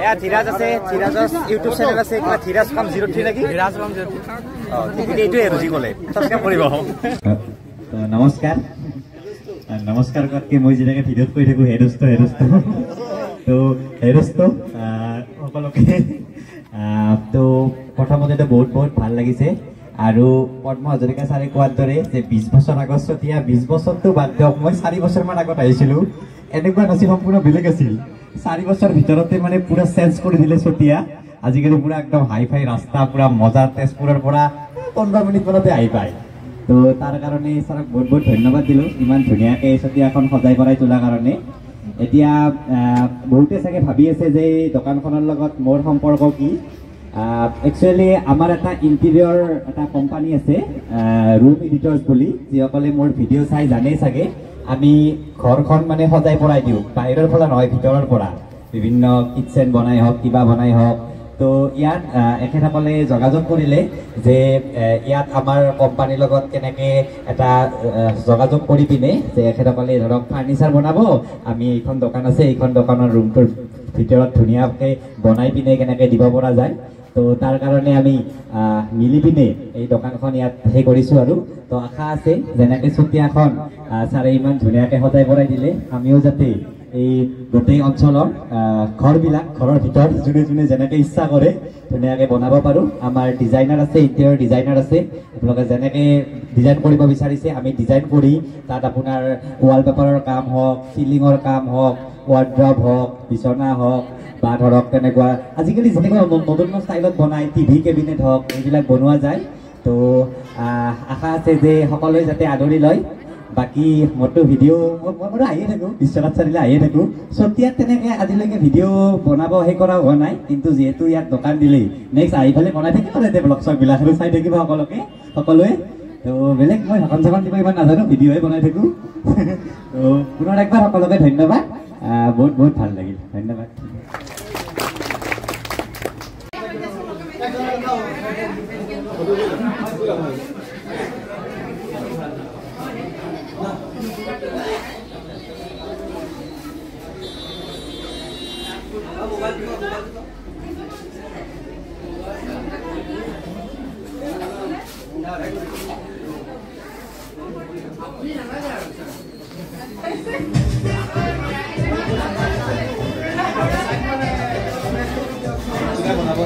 এয়া ধীৰাজ আছে, ধীৰাজৰ YouTube channel আছে, কিবা ধীৰাজ কাম 03 নেকি? ধীৰাজ কাম 03। এইটোৱে ৰুজি ক'লে সাবস্ক্ৰাইব কৰিব। নমস্কাৰ নমস্কাৰ কি মই যেনেকৈ ভিডিঅ'ত কৈ থাকোঁ হেৰস্ত তো হেৰস্ত সকলোকে তো প্ৰথমতেতো বহুত ভাল লাগিছে আৰু পদ্ম হাজৰিকা ছাৰে কোৱাৰ দৰে যে 20 বছৰ আগত চতিয়া 20 বছৰটো বাদ দিয়ক, মই 4 বছৰমান আগত আহিছিলোঁ, এনেকুৱা নাছিল, সম্পূৰ্ণ বেলেগ আছিল। 4 বছৰ ভিতৰতে মানে পুৰা চেঞ্জ কৰি দিলে চতিয়া। আজিকালি পুৰা একদম হাই ফাই ৰাস্তা, পুৰা মজা, তেজপুৰৰ পৰা 15 মিনিট মানতে আহি পায়। তো তাৰ কাৰণে ছাৰক বহুত ধন্যবাদ দিলোঁ, ইমান ধুনীয়াকৈ চতিয়াখন সজাই পৰাই তোলাৰ কাৰণে। এতিয়া বহুতে চাগে ভাবি আছে যে দোকানখনৰ লগত মোৰ সম্পৰ্ক কি। একচুৱেলি আমাৰ এটা ইণ্টেৰিয়ৰ এটা কোম্পানী আছে ৰুম এডিটৰ্ছ বুলি, যিসকলে মোৰ ভিডিঅ' চাই জানেই চাগে। আমি ঘৰখন মানে সজাই পৰাই দিওঁ, বাহিৰৰ পৰা নহয় ভিতৰৰ পৰা, বিভিন্ন কিটচেন বনাই হওক, কিবা বনাই হওক। তো ইয়াত এখেতসকলে যোগাযোগ কৰিলে যে ইয়াত আমাৰ কোম্পানীৰ লগত কেনেকৈ এটা যোগাযোগ কৰি পিনে যে এখেতসকলে ধৰক ফাৰ্নিচাৰ বনাব, আমি এইখন দোকান আছে, এইখন দোকানৰ ৰুমটোৰ ভিতৰত ধুনীয়াকৈ বনাই পিনে কেনেকৈ দিব পৰা যায়। তো তাৰ কাৰণে আমি মিলি পিনে এই দোকানখন ইয়াত কৰিছোঁ আৰু। তো আশা আছে যেনেকৈ চতিয়াখন ছাৰে ইমান ধুনীয়াকৈ সজাই পৰাই দিলে, আমিও যাতে এই গোটেই অঞ্চলৰ ঘৰবিলাক, ঘৰৰ ভিতৰত যোনে যেনেকৈ ইচ্ছা কৰে ধুনীয়াকৈ বনাব পাৰোঁ। আমাৰ ডিজাইনাৰ আছে, ইণ্টেৰিয়ৰ ডিজাইনাৰ আছে, আপোনালোকে যেনেকৈ ডিজাইন কৰিব বিচাৰিছে আমি ডিজাইন কৰি তাত আপোনাৰ ৱালপেপাৰৰ কাম হওক, চিলিঙৰ কাম হওক, ৱাৰ্ড্ৰব হওক, বিচনা হওক, বা ধৰক তেনেকুৱা আজিকালি যেনেকুৱা নতুন ষ্টাইলত বনাই টিভি কেবিনেট হওক, এইবিলাক বনোৱা যায়। তো আশা আছে যে সকলোৱে যাতে আদৰি লয়। বাকী মোৰতো ভিডিঅ' মই আহিয়ে থাকোঁ, বিশ্বনাথ চাৰিআলি আহিয়ে থাকোঁ। চতিয়াত তেনেকৈ আজিলৈকে ভিডিঅ' বনাব কৰা হোৱা নাই, কিন্তু যিহেতু ইয়াত দোকান দিলেই নেক্সট আহি পেলাই বনাই থাকিব লাগে ব্লগ চগবিলাক, আৰু চাই থাকিব সকলোৱে। তো বেলেগ মই ভাষণ চাখন দিব ইমান নাজানো, ভিডিঅ'হে বনাই থাকোঁ। তো পুনৰ একবাৰ সকলোকে ধন্যবাদ, বহুত ভাল লাগিল, ধন্যবাদ। বনাব